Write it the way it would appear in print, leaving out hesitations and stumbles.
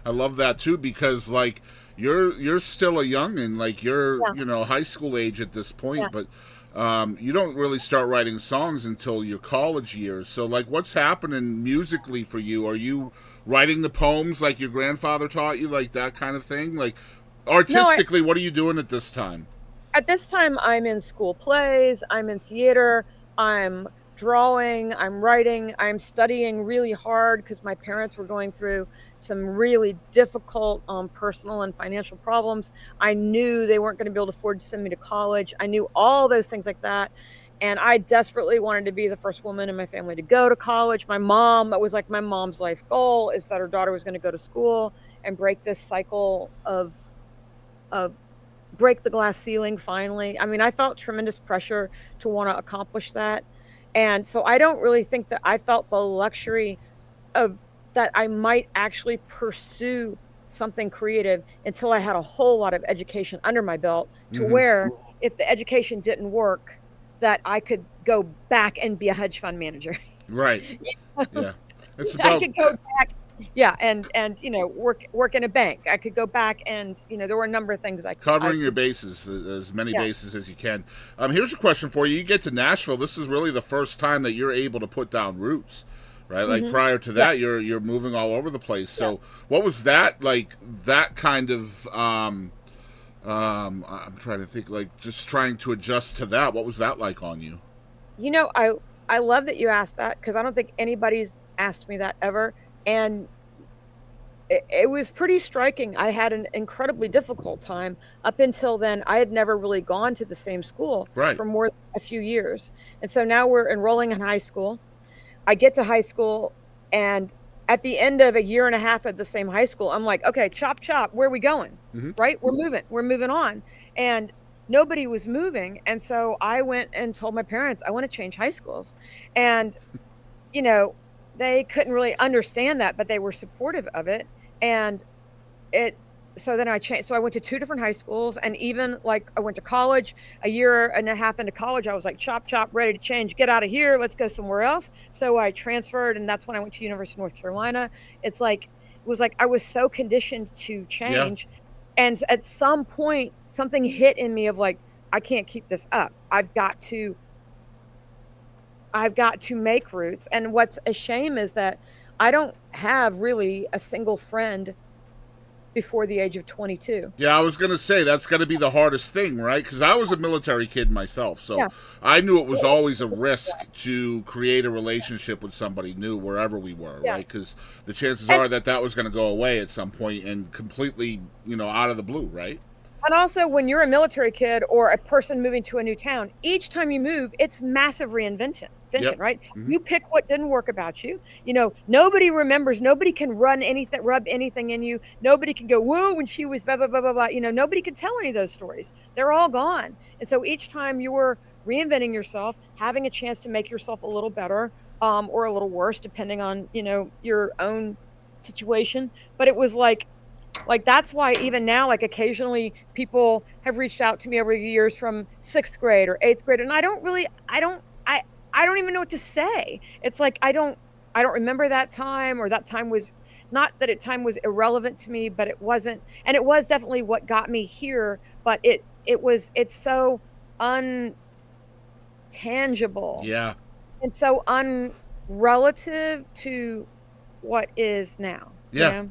I love that too, because like you're still a youngin', like you're Yeah, high school age at this yeah. point, but you don't really start writing songs until your college years. So like, what's happening musically for you? Are you writing the poems like your grandfather taught you, like that kind of thing? Like No, artistically, what are you doing at this time? at this time I'm in school plays, I'm in theater, I'm drawing, I'm writing, I'm studying really hard because my parents were going through some really difficult personal and financial problems. I knew they weren't going to be able to afford to send me to college. I knew all those things like that. And I desperately wanted to be the first woman in my family to go to college. My mom, it was like my mom's life goal is that her daughter was going to go to school and break this cycle of break the glass ceiling finally. I mean, I felt tremendous pressure to want to accomplish that. And so I don't really think that I felt the luxury of that I might actually pursue something creative until I had a whole lot of education under my belt to Hmm. where if the education didn't work, that I could go back and be a hedge fund manager. Right. Yeah. It's I about could go back, yeah, and work in a bank. I could go back and there were a number of things I covering your could, bases, as many yeah. bases as you can. Here's a question for you. You get to Nashville. This is really the first time that you're able to put down roots, right? Like Mhm. prior to Yeah. that, you're moving all over the place. So, Yes. what was that like? That kind of I'm trying to think. Like just trying to adjust to that. What was that like on you? You know, I love that you asked that because I don't think anybody's asked me that ever, and it was pretty striking. I had an incredibly difficult time. Up until then, I had never really gone to the same school Right. for more than a few years, and so now we're enrolling in high school. I get to high school, and at the end of a year and a half at the same high school, I'm like, "Okay, chop, chop, where are we going?" Hmm. Right? We're moving on, and nobody was moving, and so I went and told my parents, "I wanna change high schools," and, you know, they couldn't really understand that, but they were supportive of it, and it so then I changed, so I went to 2 different high schools, and even, like, I went to college. A year and a half into college, I was like, "Chop, chop, ready to change. Get out of here. Let's go somewhere else." So I transferred, and that's when I went to University of North Carolina. It was like I was so conditioned to Yeah. change, and at some point, something hit in me of like, "I can't keep this up. I've got to make roots." And what's a shame is that I don't have really a single friend before the age of 22. Yeah, I was gonna say that's gonna be the hardest thing, right? Because I was a military kid myself, so Yeah. I knew it was always a risk to create a relationship with somebody new wherever we were, Yeah. right? Because the chances And are that that was gonna go away at some point and completely, out of the blue, right? and also when you're a military kid or a person moving to a new town, each time you move, it's massive invention, Yep. right? Hmm. You pick what didn't work about you. Nobody remembers, nobody can rub anything in you. Nobody can go, "Whoa, when she was blah blah blah blah blah." Nobody can tell any of those stories. They're all gone. And so each time you were reinventing yourself, having a chance to make yourself a little better, or a little worse, depending on, your own situation. But it was like, that's why even now, like, occasionally people have reached out to me over the years from 6th grade or 8th grade, and I don't even know what to say. It's like, I don't remember that time, or that time was not that time was irrelevant to me, but it wasn't, and it was definitely what got me here, but it's so untangible Yeah. and so unrelative to what is now, you Yeah. know?